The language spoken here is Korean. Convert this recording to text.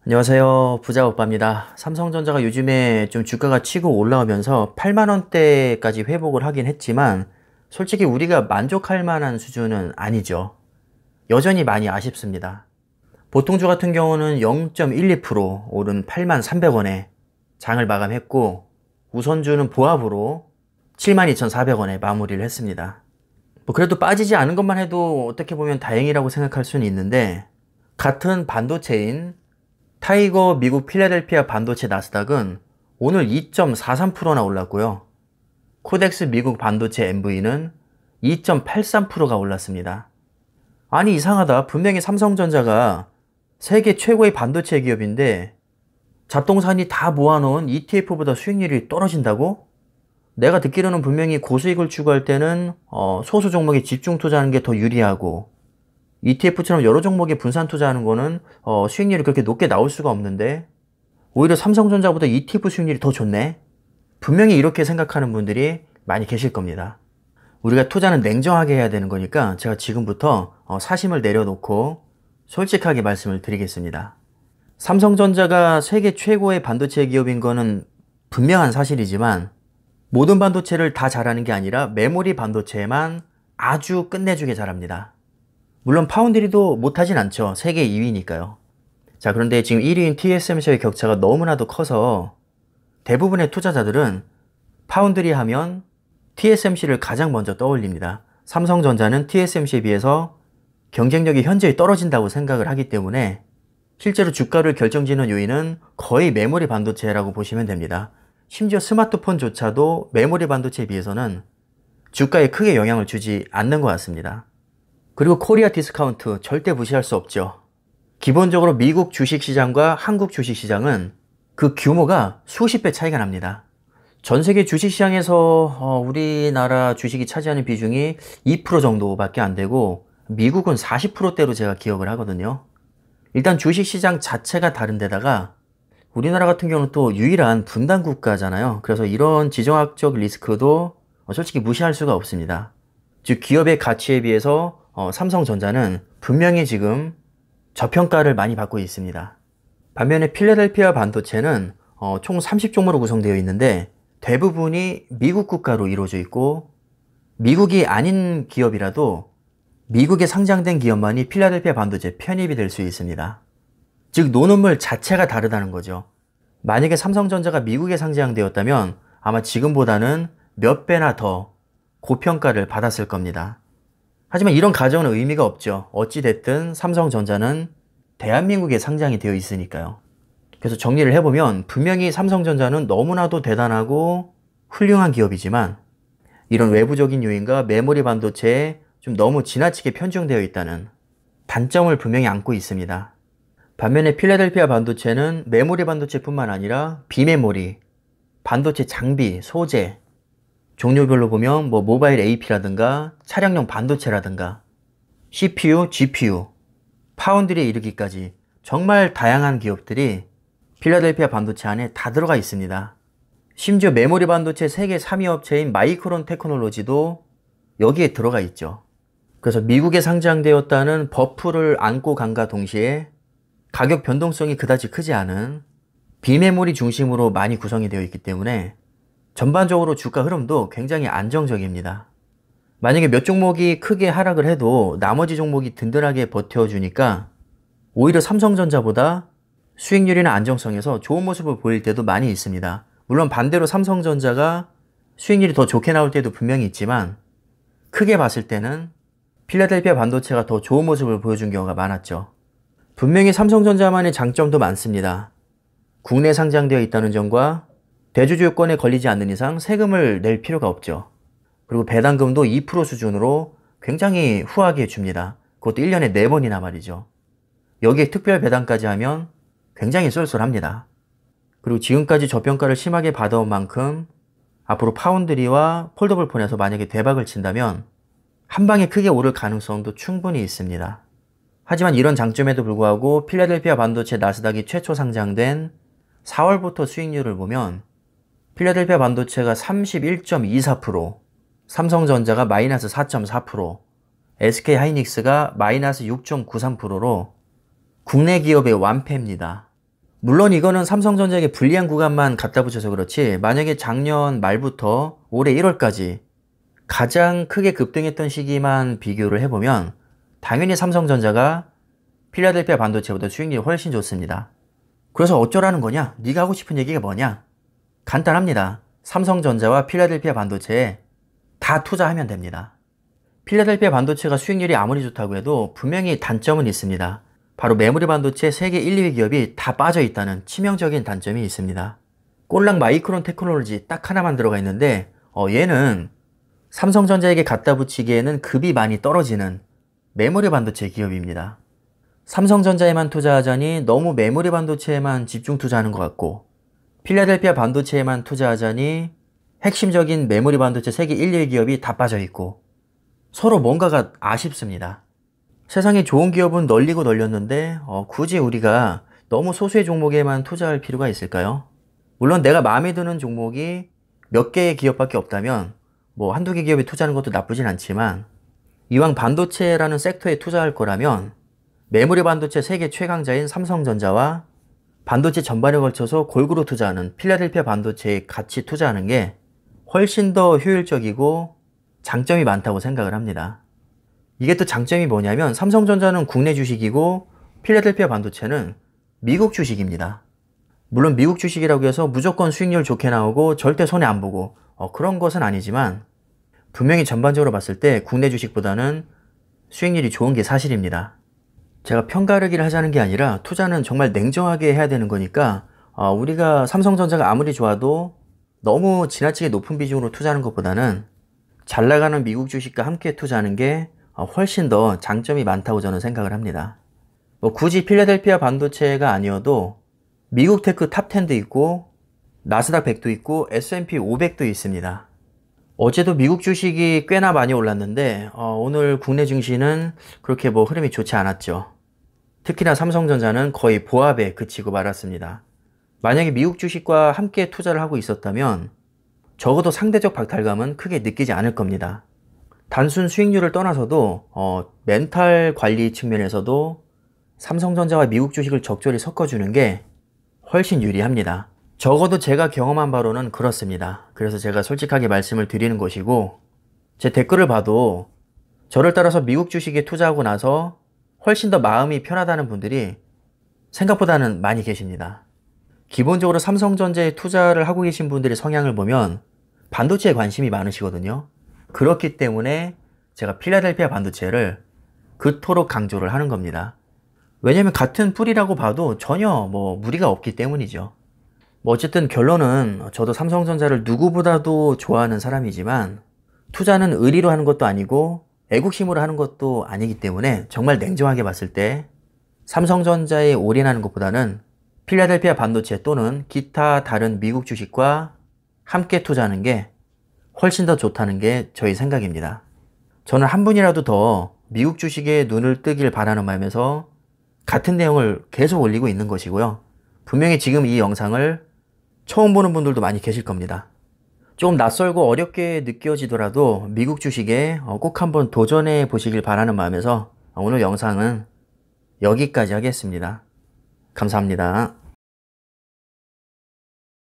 안녕하세요. 부자오빠입니다. 삼성전자가 요즘에 좀 주가가 치고 올라오면서 8만원대까지 회복을 하긴 했지만 솔직히 우리가 만족할 만한 수준은 아니죠. 여전히 많이 아쉽습니다. 보통주 같은 경우는 0.12% 오른 8만 300원에 장을 마감했고, 우선주는 보합으로 72,400원에 마무리를 했습니다. 뭐 그래도 빠지지 않은 것만 해도 어떻게 보면 다행이라고 생각할 수는 있는데, 같은 반도체인 타이거 미국 필라델피아 반도체 나스닥은 오늘 2.43%나 올랐고요. 코덱스 미국 반도체 MV는 2.83%가 올랐습니다. 아니 이상하다. 분명히 삼성전자가 세계 최고의 반도체 기업인데 잡동사니 다 모아놓은 ETF보다 수익률이 떨어진다고? 내가 듣기로는 분명히 고수익을 추구할 때는 소수 종목에 집중 투자하는 게 더 유리하고, ETF처럼 여러 종목에 분산 투자하는 거는 수익률이 그렇게 높게 나올 수가 없는데 오히려 삼성전자보다 ETF 수익률이 더 좋네? 분명히 이렇게 생각하는 분들이 많이 계실 겁니다. 우리가 투자는 냉정하게 해야 되는 거니까 제가 지금부터 사심을 내려놓고 솔직하게 말씀을 드리겠습니다. 삼성전자가 세계 최고의 반도체 기업인 거는 분명한 사실이지만 모든 반도체를 다 잘하는 게 아니라 메모리 반도체에만 아주 끝내주게 잘합니다. 물론 파운드리도 못하진 않죠. 세계 2위니까요. 자, 그런데 지금 1위인 TSMC의 격차가 너무나도 커서 대부분의 투자자들은 파운드리 하면 TSMC를 가장 먼저 떠올립니다. 삼성전자는 TSMC에 비해서 경쟁력이 현저히 떨어진다고 생각을 하기 때문에 실제로 주가를 결정짓는 요인은 거의 메모리 반도체라고 보시면 됩니다. 심지어 스마트폰조차도 메모리 반도체에 비해서는 주가에 크게 영향을 주지 않는 것 같습니다. 그리고 코리아 디스카운트 절대 무시할 수 없죠. 기본적으로 미국 주식시장과 한국 주식시장은 그 규모가 수십 배 차이가 납니다. 전 세계 주식시장에서 우리나라 주식이 차지하는 비중이 2% 정도밖에 안 되고 미국은 40%대로 제가 기억을 하거든요. 일단 주식시장 자체가 다른데다가 우리나라 같은 경우는 또 유일한 분단 국가잖아요. 그래서 이런 지정학적 리스크도 솔직히 무시할 수가 없습니다. 즉 기업의 가치에 비해서 삼성전자는 분명히 지금 저평가를 많이 받고 있습니다. 반면에 필라델피아 반도체는 총 30종목으로 구성되어 있는데 대부분이 미국 국가로 이루어져 있고, 미국이 아닌 기업이라도 미국에 상장된 기업만이 필라델피아 반도체에 편입이 될 수 있습니다. 즉 노는물 자체가 다르다는 거죠. 만약에 삼성전자가 미국에 상장되었다면 아마 지금보다는 몇 배나 더 고평가를 받았을 겁니다. 하지만 이런 가정은 의미가 없죠. 어찌됐든 삼성전자는 대한민국에 상장이 되어 있으니까요. 그래서 정리를 해보면 분명히 삼성전자는 너무나도 대단하고 훌륭한 기업이지만 이런 외부적인 요인과 메모리 반도체에 좀 너무 지나치게 편중되어 있다는 단점을 분명히 안고 있습니다. 반면에 필라델피아 반도체는 메모리 반도체뿐만 아니라 비메모리, 반도체 장비, 소재, 종류별로 보면 모바일 AP라든가 차량용 반도체라든가 CPU, GPU, 파운드리에 이르기까지 정말 다양한 기업들이 필라델피아 반도체 안에 다 들어가 있습니다. 심지어 메모리 반도체 세계 3위 업체인 마이크론 테크놀로지도 여기에 들어가 있죠. 그래서 미국에 상장되었다는 버프를 안고 간과 동시에 가격 변동성이 그다지 크지 않은 비메모리 중심으로 많이 구성이 되어 있기 때문에 전반적으로 주가 흐름도 굉장히 안정적입니다. 만약에 몇 종목이 크게 하락을 해도 나머지 종목이 든든하게 버텨주니까 오히려 삼성전자보다 수익률이나 안정성에서 좋은 모습을 보일 때도 많이 있습니다. 물론 반대로 삼성전자가 수익률이 더 좋게 나올 때도 분명히 있지만 크게 봤을 때는 필라델피아 반도체가 더 좋은 모습을 보여준 경우가 많았죠. 분명히 삼성전자만의 장점도 많습니다. 국내 상장되어 있다는 점과 대주주 요건에 걸리지 않는 이상 세금을 낼 필요가 없죠. 그리고 배당금도 2% 수준으로 굉장히 후하게 줍니다. 그것도 1년에 4번이나 말이죠. 여기에 특별 배당까지 하면 굉장히 쏠쏠합니다. 그리고 지금까지 저평가를 심하게 받아온 만큼 앞으로 파운드리와 폴더블 폰에서 만약에 대박을 친다면 한 방에 크게 오를 가능성도 충분히 있습니다. 하지만 이런 장점에도 불구하고 필라델피아 반도체 나스닥이 최초 상장된 4월부터 수익률을 보면 필라델피아 반도체가 31.24%, 삼성전자가 마이너스 4.4%, SK하이닉스가 마이너스 6.93%로 국내 기업의 완패입니다. 물론 이거는 삼성전자에게 불리한 구간만 갖다 붙여서 그렇지, 만약에 작년 말부터 올해 1월까지 가장 크게 급등했던 시기만 비교를 해보면 당연히 삼성전자가 필라델피아 반도체보다 수익률이 훨씬 좋습니다. 그래서 어쩌라는 거냐? 네가 하고 싶은 얘기가 뭐냐? 간단합니다. 삼성전자와 필라델피아 반도체에 다 투자하면 됩니다. 필라델피아 반도체가 수익률이 아무리 좋다고 해도 분명히 단점은 있습니다. 바로 메모리 반도체 세계 1, 2위 기업이 다 빠져 있다는 치명적인 단점이 있습니다. 꼴랑 마이크론 테크놀로지 딱 하나만 들어가 있는데 얘는 삼성전자에게 갖다 붙이기에는 급이 많이 떨어지는 메모리 반도체 기업입니다. 삼성전자에만 투자하자니 너무 메모리 반도체에만 집중 투자하는 것 같고, 필라델피아 반도체에만 투자하자니 핵심적인 메모리 반도체 세계 1, 2위 기업이 다 빠져 있고 서로 뭔가가 아쉽습니다. 세상에 좋은 기업은 널리고 널렸는데 굳이 우리가 너무 소수의 종목에만 투자할 필요가 있을까요? 물론 내가 마음에 드는 종목이 몇 개의 기업밖에 없다면 뭐 한두 개 기업에 투자하는 것도 나쁘진 않지만, 이왕 반도체라는 섹터에 투자할 거라면 메모리 반도체 세계 최강자인 삼성전자와 반도체 전반에 걸쳐서 골고루 투자하는 필라델피아 반도체에 같이 투자하는 게 훨씬 더 효율적이고 장점이 많다고 생각을 합니다. 이게 또 장점이 뭐냐면 삼성전자는 국내 주식이고 필라델피아 반도체는 미국 주식입니다. 물론 미국 주식이라고 해서 무조건 수익률 좋게 나오고 절대 손해 안 보고 그런 것은 아니지만, 분명히 전반적으로 봤을 때 국내 주식보다는 수익률이 좋은 게 사실입니다. 제가 편가르기를 하자는 게 아니라 투자는 정말 냉정하게 해야 되는 거니까 우리가 삼성전자가 아무리 좋아도 너무 지나치게 높은 비중으로 투자하는 것보다는 잘 나가는 미국 주식과 함께 투자하는 게 훨씬 더 장점이 많다고 저는 생각을 합니다. 뭐 굳이 필라델피아 반도체가 아니어도 미국 테크 탑10도 있고 나스닥 100도 있고 S&P 500도 있습니다. 어제도 미국 주식이 꽤나 많이 올랐는데 오늘 국내 증시는 그렇게 뭐 흐름이 좋지 않았죠. 특히나 삼성전자는 거의 보합에 그치고 말았습니다. 만약에 미국 주식과 함께 투자를 하고 있었다면 적어도 상대적 박탈감은 크게 느끼지 않을 겁니다. 단순 수익률을 떠나서도 멘탈 관리 측면에서도 삼성전자와 미국 주식을 적절히 섞어주는 게 훨씬 유리합니다. 적어도 제가 경험한 바로는 그렇습니다. 그래서 제가 솔직하게 말씀을 드리는 것이고, 제 댓글을 봐도 저를 따라서 미국 주식에 투자하고 나서 훨씬 더 마음이 편하다는 분들이 생각보다는 많이 계십니다. 기본적으로 삼성전자에 투자를 하고 계신 분들의 성향을 보면 반도체에 관심이 많으시거든요. 그렇기 때문에 제가 필라델피아 반도체를 그토록 강조를 하는 겁니다. 왜냐면 같은 뿌리라고 봐도 전혀 뭐 무리가 없기 때문이죠. 뭐 어쨌든 결론은 저도 삼성전자를 누구보다도 좋아하는 사람이지만 투자는 의리로 하는 것도 아니고 애국심으로 하는 것도 아니기 때문에 정말 냉정하게 봤을 때 삼성전자에 올인하는 것보다는 필라델피아 반도체 또는 기타 다른 미국 주식과 함께 투자하는 게 훨씬 더 좋다는 게 저희 생각입니다. 저는 한 분이라도 더 미국 주식에 눈을 뜨길 바라는 마음에서 같은 내용을 계속 올리고 있는 것이고요. 분명히 지금 이 영상을 처음 보는 분들도 많이 계실 겁니다. 조금 낯설고 어렵게 느껴지더라도 미국 주식에 꼭 한번 도전해 보시길 바라는 마음에서 오늘 영상은 여기까지 하겠습니다. 감사합니다.